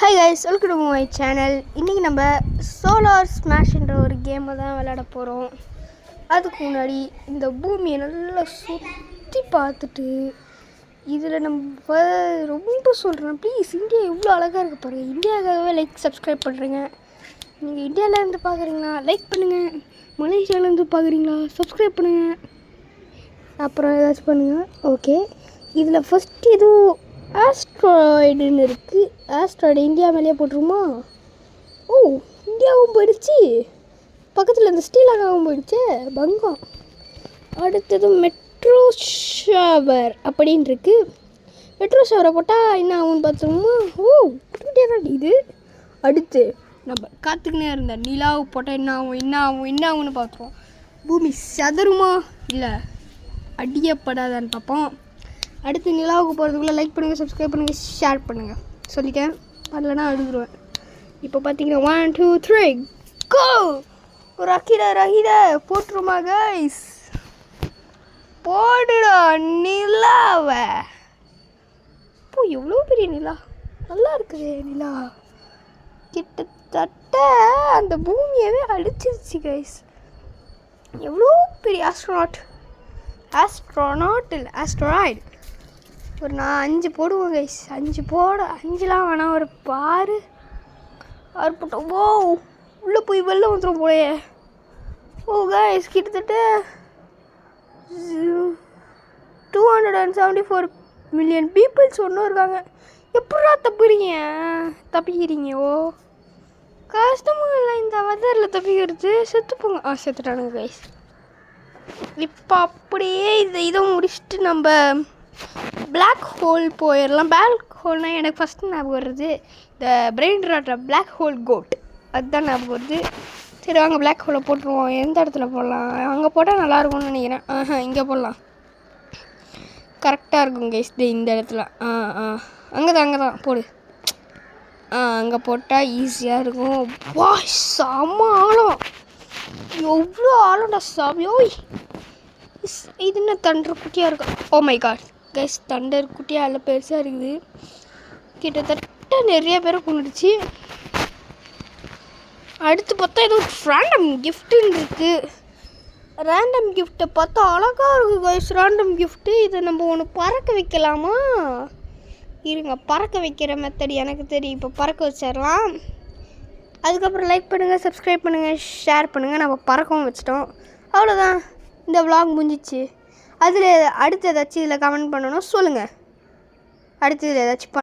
Hi guys, welcome to my channel. இன்றைக்கி நம்ம solar ஸ்மாஷ்ன்ற ஒரு கேமை தான் விளையாட போகிறோம். அதுக்கு முன்னாடி இந்த பூமியை நல்லா சுற்றி பார்த்துட்டு இதில் நம்ம ரொம்ப சொல்கிறேன், ப்ளீஸ் இந்தியா எவ்வளோ அழகாக இருக்க பாருங்கள். இந்தியாவுக்காகவே சப்ஸ்கிரைப் பண்ணுறேங்க. நீங்கள் இந்தியாவிலேருந்து பார்க்குறீங்களா, லைக் பண்ணுங்கள். மலேசியாவிலேருந்து பார்க்குறீங்களா, சப்ஸ்கிரைப் பண்ணுங்கள். அப்புறம் ஏதாச்சும் பண்ணுங்கள். ஓகே, இதில் ஃபஸ்ட்டு எதுவும் ஆஸ்ட்ராய்டுன்னு இருக்குது. ஆஸ்ட்ராய்டு இந்தியா மேலேயே போட்டுருமா? ஓ, இந்தியாவும் போயிடுச்சு. பக்கத்தில் இந்த ஸ்ரீலங்காவும் போயிடுச்சு, பங்கம். அடுத்தது மெட்ரோ ஷவர் அப்படின்னு இருக்குது. மெட்ரோ ஷவரை போட்டால் என்ன ஆகும்னு பார்த்துருமா? ஓ, இது அடுத்து நம்ம காத்துக்கினே இருந்த நிலாவு போட்டால் என்ன ஆகும்னு பார்த்துருவோம். பூமி சதுருமா இல்லை அடியப்படாதான்னு பார்ப்போம். அடுத்து நிலாவுக்கு போகிறதுக்குள்ளே லைக் பண்ணுங்கள், சப்ஸ்கிரைப் பண்ணுங்கள், ஷேர் பண்ணுங்கள். சொல்லிட்டேன், பண்ணலன்னா அழுதுருவேன். இப்போ பார்த்தீங்கன்னா 1 2 3 கோ. ரஹிதா போட்டுருமா கைஸ்? போடுடா நிலாவை. இப்போ எவ்வளோ பெரிய நிலா, நல்லா இருக்குது நிலா. கிட்டத்தட்ட அந்த பூமியவே அடிச்சிருச்சு கைஸ். எவ்வளோ பெரிய ஆஸ்ட்ரோனாட் இல்லை ஆஸ்ட்ராய்டு. ஒரு நான் 5 போடுவோம் கைஸ். 5லாம் வேணாம், ஒரு 6 போட்டோம். ஓ, உள்ளே போய் வெளில வந்துடும் போலையே. ஓ கைஸ், கிட்டத்தட்ட 274 மில்லியன் பீப்புள்ஸ் ஒன்றும் இருக்காங்க. எப்படா தப்பிக்கிறீங்க? ஓ, கஷ்டமாக இல்லை இந்த வெதரில் தப்பிக்கிறது. செத்துப்போங்க. செத்துட்டானுங்க கைஸ். இப்போ அப்படியே இதை முடிச்சுட்டு நம்ம பிளாக் ஹோல் போயிடலாம். பிளாக் ஹோல்னால் எனக்கு ஃபஸ்ட்டு ஞாபகம் வருது இந்த பிரெயின் ராட்டை பிளாக் ஹோல் கோட், அதுதான் ஞாபகம் வருது. சரி வாங்க பிளாக் ஹோலை போட்டுருவோம். எந்த இடத்துல போடலாம்? அங்கே போட்டால் நல்லாயிருக்கும்னு நினைக்கிறேன். இங்கே போடலாம், கரெக்டாக இருக்கும் கைஸ். இந்த இடத்துல அங்கே தான் போடு. அங்கே போட்டால் ஈஸியாக இருக்கும். வா, செம்ம ஆழம். எவ்வளோ ஆழம்டா சாமியோ. இது என்ன தண்டர் குட்டியாக இருக்கும்? Oh my god guys, Thunder குட்டியாக அதில் பெருசாக இருக்குது. கிட்டத்தட்ட நிறைய பேரை கொண்டுடுச்சு. அடுத்து பார்த்தா ஏதோ ரேண்டம் கிஃப்ட்டுன்னு இருக்குது. ரேண்டம் கிஃப்ட்டை பார்த்தா அழகாக இருக்குது கைஸ். Random gift. இதை நம்ம ஒன்று பறக்க வைக்கலாமா? இருங்க, பறக்க வைக்கிற மெத்தட் எனக்கு தெரியும். இப்போ பறக்க வச்சிடலாம். அதுக்கப்புறம் லைக் பண்ணுங்கள், சப்ஸ்கிரைப் பண்ணுங்கள், ஷேர் பண்ணுங்கள். நம்ம பறக்கவும் வச்சிட்டோம். அவ்வளோதான், இந்த விலாக் முடிஞ்சிச்சு. அதில் அடுத்து ஏதாச்சும் இதில் கமெண்ட் பண்ணணும் சொல்லுங்கள். அடுத்து இதில் ஏதாச்சும்